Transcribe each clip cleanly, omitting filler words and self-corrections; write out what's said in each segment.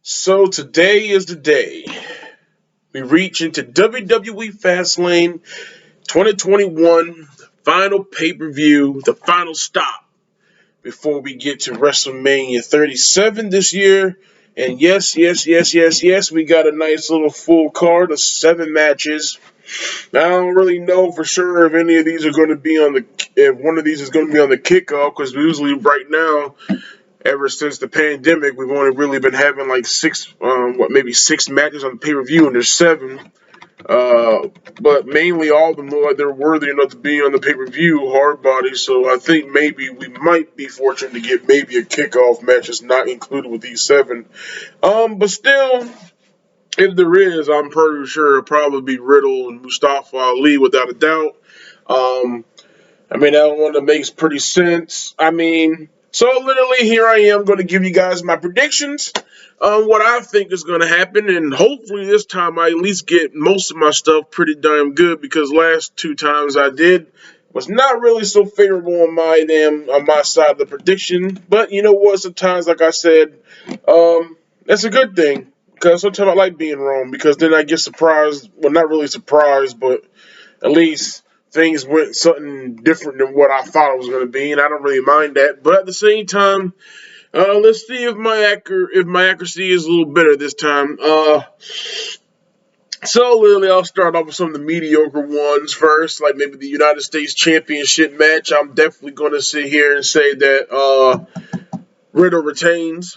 So today is the day. We reach into WWE Fastlane 2021, the final pay-per-view, the final stop before we get to WrestleMania 37 this year. And yes, we got a nice little full card of 7 matches. I don't really know for sure if any of these are going to be on if one of these is going to be on the kickoff, because usually right now, ever since the pandemic, we've only really been having like maybe 6 matches on the pay-per-view, and there's 7. But mainly all of them look like they're worthy enough to be on the pay-per-view hard body. So I think maybe we might be fortunate to get maybe a kickoff match that's not included with these 7. But still, if there is, I'm pretty sure it'll probably be Riddle and Mustafa Ali without a doubt. That one that makes pretty sense. So literally here I am going to give you guys my predictions on what I think is going to happen, and hopefully this time I at least get most of my stuff pretty damn good, because last 2 times I did was not really so favorable on my side of the prediction. But you know what? Sometimes, like I said, that's a good thing, because sometimes I like being wrong, because then I get surprised. Well, not really surprised, but at least things went something different than what I thought it was going to be, and I don't really mind that. But at the same time, let's see if my accuracy is a little better this time. So literally, I'll start off with some of the mediocre ones first, like maybe the United States Championship match. I'm definitely going to sit here and say that Riddle retains.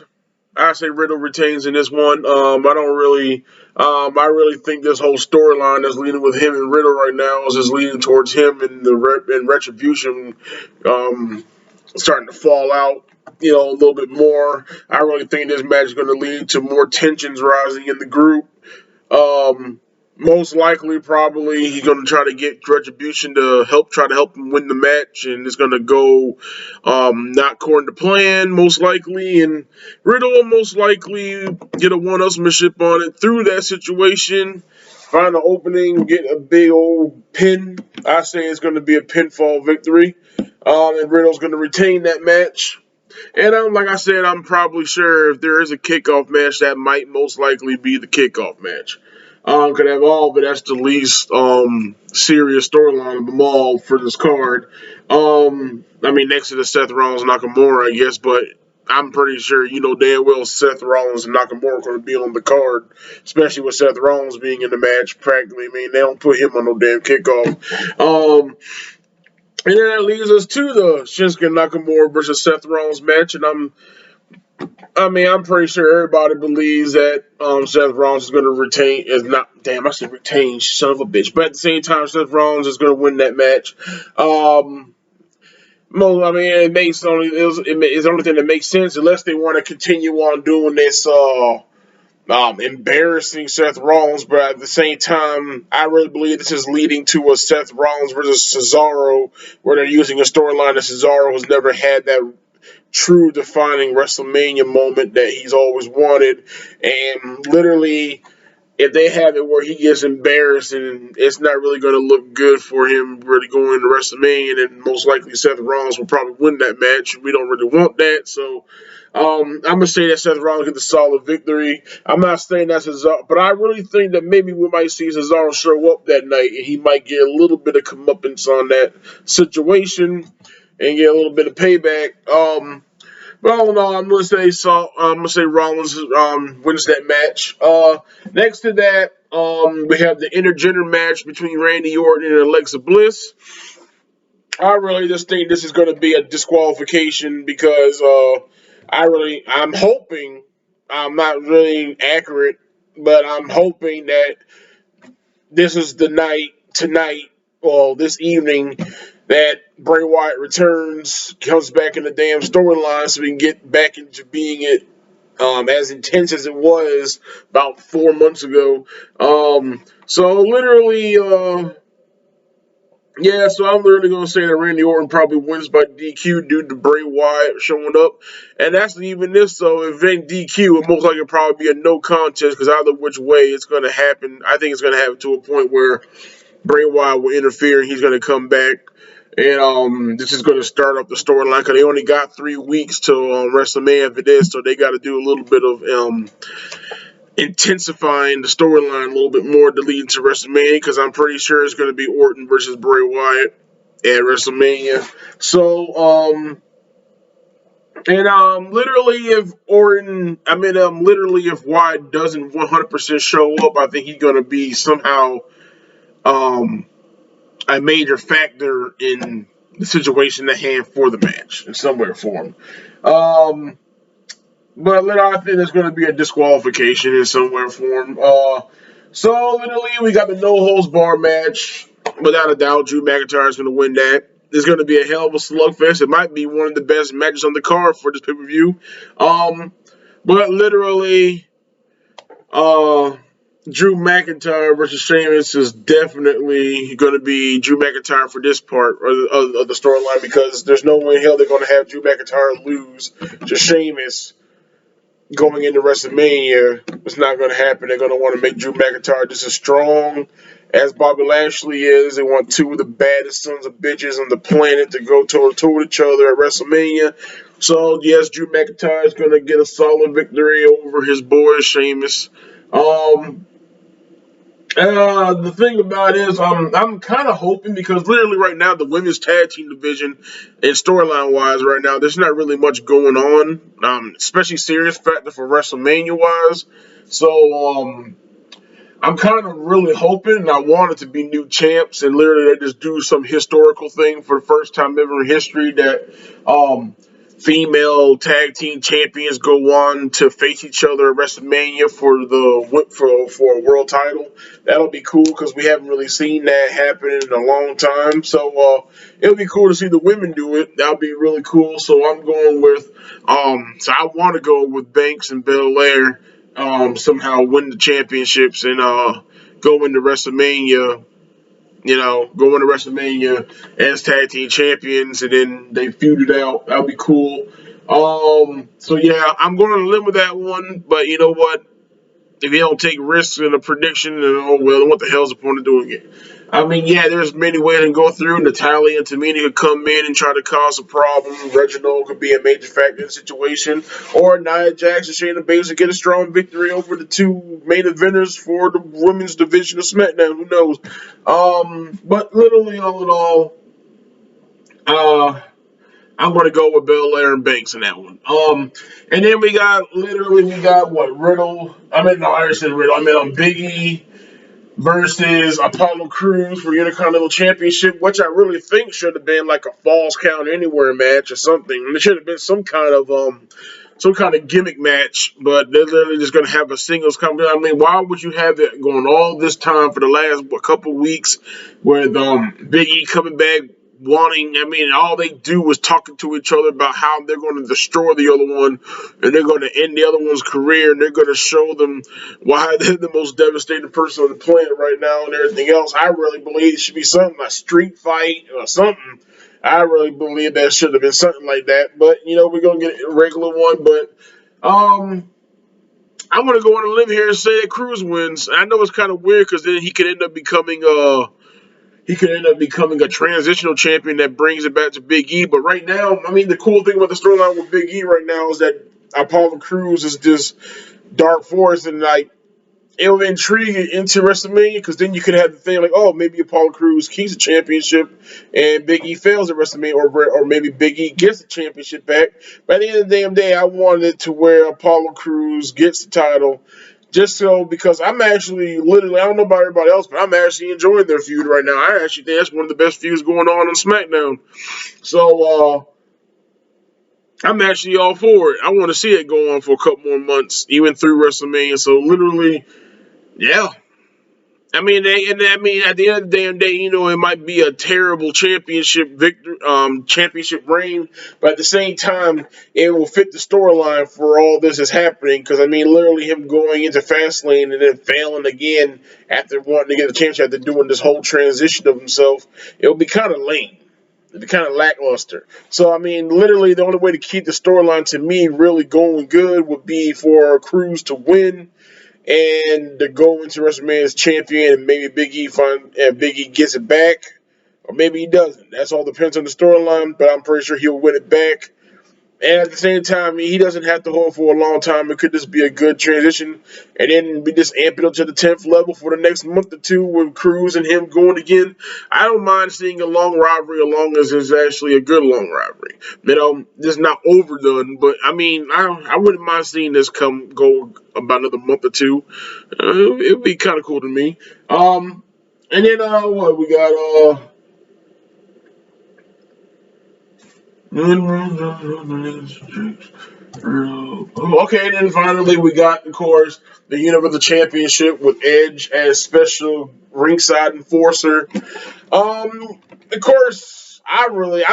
I say Riddle retains in this one. I really think this whole storyline that's leading with him and Riddle right now is just leading towards him and and Retribution starting to fall out, a little bit more. I really think this match is going to lead to more tensions rising in the group. Most likely, probably, he's going to try to get Retribution to try to help him win the match, and it's going to go not according to plan, most likely, and Riddle will most likely get a one-upsmanship on it through that situation, find an opening, get a big old pin. I say it's going to be a pinfall victory, and Riddle's going to retain that match. And like I said, I'm probably sure if there is a kickoff match, that might most likely be the kickoff match. Could have all, but that's the least serious storyline of them all for this card. Next to the Seth Rollins Nakamura, I guess, but I'm pretty sure you know damn well Seth Rollins and Nakamura are going to be on the card, especially with Seth Rollins being in the match practically. They don't put him on no damn kickoff. And then that leads us to the Shinsuke Nakamura versus Seth Rollins match, and I'm pretty sure everybody believes that Seth Rollins is going to retain. Is not damn, I said retain, son of a bitch. But at the same time, Seth Rollins is going to win that match. It makes it's the only thing that makes sense, unless they want to continue on doing this embarrassing Seth Rollins. But at the same time, I really believe this is leading to a Seth Rollins versus Cesaro, where they're using a storyline that Cesaro has never had that true defining WrestleMania moment that he's always wanted. And literally, if they have it where he gets embarrassed, and it's not really going to look good for him really going into WrestleMania, and most likely Seth Rollins will probably win that match. We don't really want that, so I'm going to say that Seth Rollins gets a solid victory. I'm not saying that's Cesaro, but I really think that maybe we might see Cesaro show up that night, and he might get a little bit of comeuppance on that situation and get a little bit of payback. But all in all, I'm gonna say Rollins wins that match. Next to that, we have the intergender match between Randy Orton and Alexa Bliss. I really just think this is going to be a disqualification, because I'm hoping, I'm not really accurate, but I'm hoping that this is the night tonight, well, this evening, that Bray Wyatt returns, comes back in the damn storyline, so we can get back into being it as intense as it was about 4 months ago. So literally, so I'm literally going to say that Randy Orton probably wins by DQ due to Bray Wyatt showing up. And that's even this, so if it ain't DQ, it most likely probably be a no contest, because either which way it's going to happen. I think it's going to happen to a point where Bray Wyatt will interfere, and he's going to come back. And this is going to start up the storyline, because they only got 3 weeks till WrestleMania for this, so they got to do a little bit of intensifying the storyline a little bit more to lead into WrestleMania, because I'm pretty sure it's going to be Orton versus Bray Wyatt at WrestleMania. So, literally, if Wyatt doesn't 100% show up, I think he's going to be somehow um, a major factor in the situation at hand for the match in some way or form. But I think there's going to be a disqualification in some way or form. So literally, we got the no holds bar match. Without a doubt, Drew McIntyre is going to win that. It's going to be a hell of a slugfest. It might be one of the best matches on the card for this pay per view. But literally, uh, Drew McIntyre versus Sheamus is definitely going to be Drew McIntyre for this part of the storyline, because there's no way in hell they're going to have Drew McIntyre lose to Sheamus going into WrestleMania. It's not going to happen. They're going to want to make Drew McIntyre just as strong as Bobby Lashley is. They want two of the baddest sons of bitches on the planet to go toe to toe with each other at WrestleMania. So yes, Drew McIntyre is going to get a solid victory over his boy Sheamus. The thing about it is, I'm kind of hoping, because literally right now the women's tag team division, and storyline wise, right now there's not really much going on, especially serious factor for WrestleMania wise. So I'm kind of really hoping, and I want it to be new champs, and literally they just do some historical thing for the first time ever in history that female tag team champions go on to face each other at WrestleMania for a world title. That'll be cool, because we haven't really seen that happen in a long time. So it'll be cool to see the women do it. That'll be really cool. So I'm going with so I want to go with Banks and Belair somehow win the championships and go into WrestleMania. Go into WrestleMania as tag team champions, and then they feud it out. That'll be cool. So yeah, I'm going to live with that one. But you know what? If you don't take risks in a prediction, then oh well, what the hell's the point of doing it? I mean, yeah, there's many ways to go through. Natalia and Tamina could come in and try to cause a problem. Reginald could be a major factor in the situation. Or Nia Jax and Shayna Baszler get a strong victory over the two main eventers for the women's division of SmackDown. Who knows? But literally, all in all, I'm going to go with Belair and Banks in that one. And then we got what, Riddle. I said Riddle. Big E versus Apollo Crews for Intercontinental Championship, which I really think should have been like a Falls Count Anywhere match or something. It should have been some kind of gimmick match, but they're literally just going to have a singles competition. I mean, why would you have it going all this time for the last couple weeks with Big E coming back all they do was talking to each other about how they're going to destroy the other one, and they're going to end the other one's career, and they're going to show them why they're the most devastating person on the planet right now and everything else. I really believe it should be something like a street fight or something. I really believe that should have been something like that. But, we're going to get a regular one. But I'm going to go on a limb here and say that Cruz wins. I know it's kind of weird, because then he could end up becoming a transitional champion that brings it back to Big E. But right now, the cool thing about the storyline with Big E right now is that Apollo Crews is this dark force, and it'll intrigue you into WrestleMania, because then you could have the thing like, oh, maybe Apollo Crews keeps the championship and Big E fails at WrestleMania, or maybe Big E gets the championship back. But at the end of the damn day, I wanted it to where Apollo Crews gets the title. Just so, because I'm actually literally, I don't know about everybody else, but I'm actually enjoying their feud right now. I actually think that's one of the best feuds going on SmackDown. So, I'm actually all for it. I want to see it go on for a couple more months, even through WrestleMania. So, literally, yeah. At the end of the damn day, it might be a terrible championship championship reign, but at the same time, it will fit the storyline for all this is happening. Because literally, him going into Fastlane and then failing again after wanting to get the championship, after doing this whole transition of himself, it will be kind of lame. It'd be kind of lackluster. So, literally, the only way to keep the storyline to me really going good would be for Cruz to win and to go into WrestleMania as champion, and maybe Big E gets it back, or maybe he doesn't. That's all depends on the storyline, but I'm pretty sure he'll win it back. And at the same time, he doesn't have to hold for a long time. It could just be a good transition, and then we just amp it up to the 10th level for the next month or two with Cruz and him going again. I don't mind seeing a long rivalry, as long as it's actually a good long rivalry. Just not overdone. But I mean, I wouldn't mind seeing this go about another month or two. It'd be kind of cool to me. And then what we got? Okay, and then finally we got, of course, the Universal Championship with Edge as special ringside enforcer. Of course, I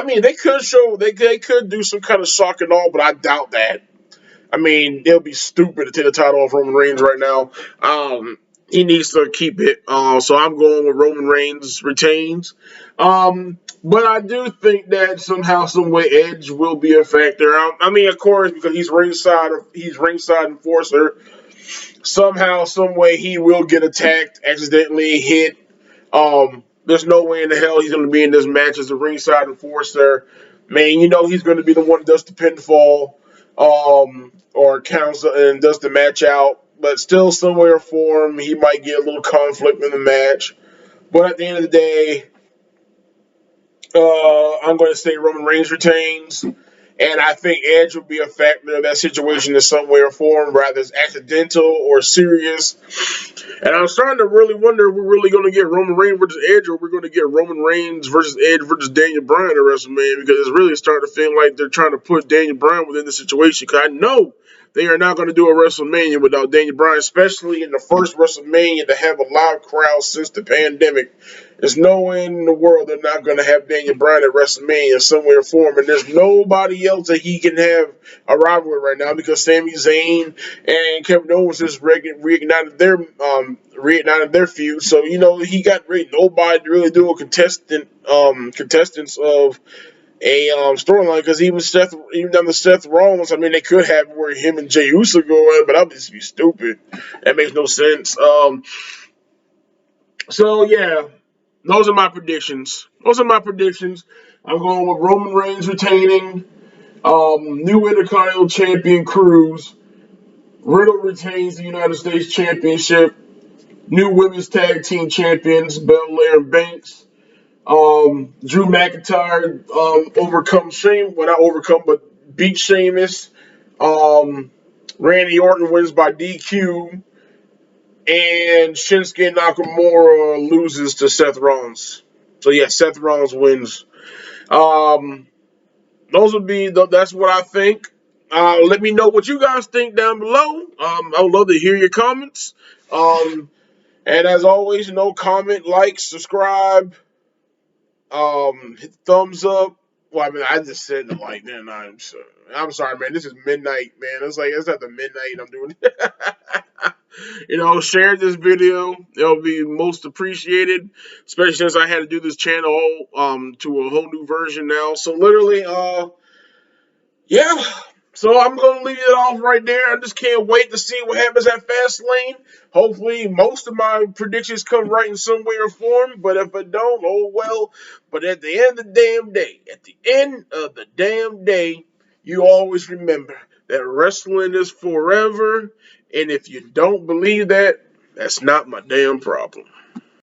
mean, they could do some kind of shock and all, but I doubt that. I mean, it'll be stupid to take the title off Roman Reigns right now. He needs to keep it. So I'm going with Roman Reigns retains. But I do think that somehow, some way, Edge will be a factor. I mean, of course, because he's ringside enforcer. Somehow, some way, he will get attacked, accidentally hit. There's no way in the hell he's going to be in this match as a ringside enforcer. Man, he's going to be the one that does the pinfall, or counts and does the match out. But still, somewhere for him, he might get a little conflict in the match. But at the end of the day, I'm going to say Roman Reigns retains. And I think Edge will be a factor of that situation in some way or form, whether it's accidental or serious. And I'm starting to really wonder if we're really going to get Roman Reigns versus Edge, or we're going to get Roman Reigns versus Edge versus Daniel Bryan at WrestleMania, because it's really starting to feel like they're trying to put Daniel Bryan within the situation. Because I know they are not going to do a WrestleMania without Daniel Bryan, especially in the first WrestleMania to have a live crowd since the pandemic. There's no way in the world they're not going to have Daniel Bryan at WrestleMania somewhere for him. And there's nobody else that he can have a rival with right now, because Sami Zayn and Kevin Owens just reignited their feud. So he got really nobody to really do a contestants of a storyline, because even down to Seth Rollins, I mean, they could have where him and Jey Uso go at, but that would just be stupid. That makes no sense. So yeah, those are my predictions. I'm going with Roman Reigns retaining, new Intercontinental Champion Cruz, Riddle retains the United States Championship, new Women's Tag Team Champions Belair and Banks. Drew McIntyre not overcome, but beat Sheamus. Randy Orton wins by DQ, and Shinsuke Nakamura loses to Seth Rollins. So yeah, Seth Rollins wins. Um, that's what I think. Let me know what you guys think down below. I would love to hear your comments. And as always, comment, like, subscribe. Hit the thumbs up. Well, I mean, I just said the like, then I'm sorry, man. This is midnight, man. It's after midnight. I'm doing it. Share this video. It'll be most appreciated, especially since I had to do this channel to a whole new version now. So literally, yeah. So I'm going to leave it off right there. I just can't wait to see what happens at Fastlane. Hopefully, most of my predictions come right in some way or form. But if I don't, oh well. But at the end of the damn day, you always remember that wrestling is forever. And if you don't believe that, that's not my damn problem.